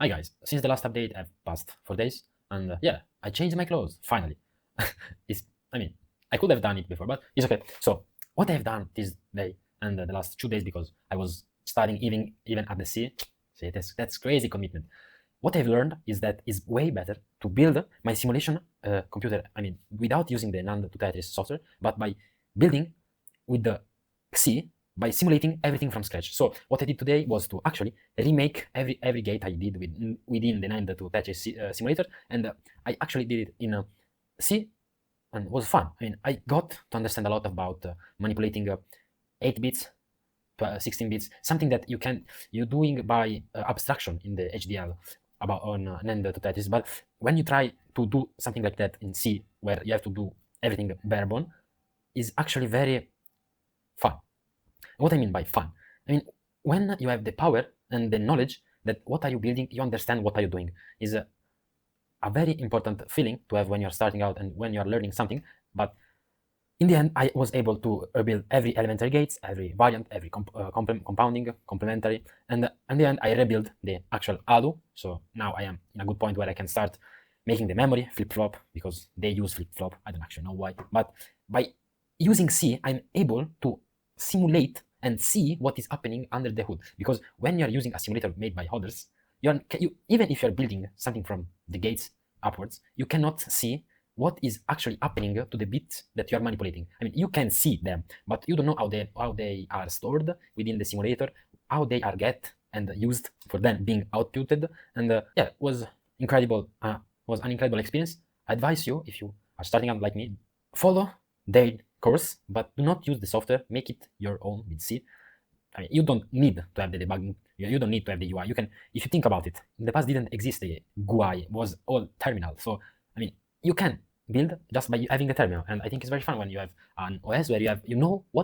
Hi guys, since the last update I've passed 4 days, and yeah, I changed my clothes, finally. it's, I mean, I could have done it before, but it's okay. So, what I've done this day and the last 2 days, because I was studying even at the sea, see, that's crazy commitment. What I've learned is that it's way better to build my simulation computer, without using the NAND to Tetris software, but by building with the C by simulating everything from scratch. So what I did today was to actually remake every gate I did within the 9 to Tetris simulator, and I actually did it in C, and it was fun. I got to understand a lot about manipulating 8 bits, 16 bits, something that you're doing by abstraction in the HDL about on NAND to Tetris. But when you try to do something like that in C, where you have to do everything bare bone, is actually very fun. What I mean by fun, when you have the power and the knowledge that what are you building, you understand what are you doing, is a very important feeling to have when you're starting out and when you're learning something. But in the end, I was able to rebuild every elementary gates, every variant, every compounding, complementary, and in the end, I rebuilt the actual ALU. So now I am in a good point where I can start making the memory flip-flop, because they use flip-flop. I don't actually know why, but by using C, I'm able to simulate and see what is happening under the hood. Because when you're using a simulator made by others, even if you're building something from the gates upwards, you cannot see what is actually happening to the bits that you are manipulating. You can see them, but you don't know how they are stored within the simulator, how they are get and used for then being outputted. And yeah, it was incredible. Was an incredible experience. I advise you, if you are starting out like me, follow their course, but do not use the software. Make it your own with C. You don't need to have the debugging. You don't need to have the UI. You can, if you think about it, in the past didn't exist the GUI. It was all terminal. So you can build just by having the terminal, and I think it's very fun when you have an OS where you know what is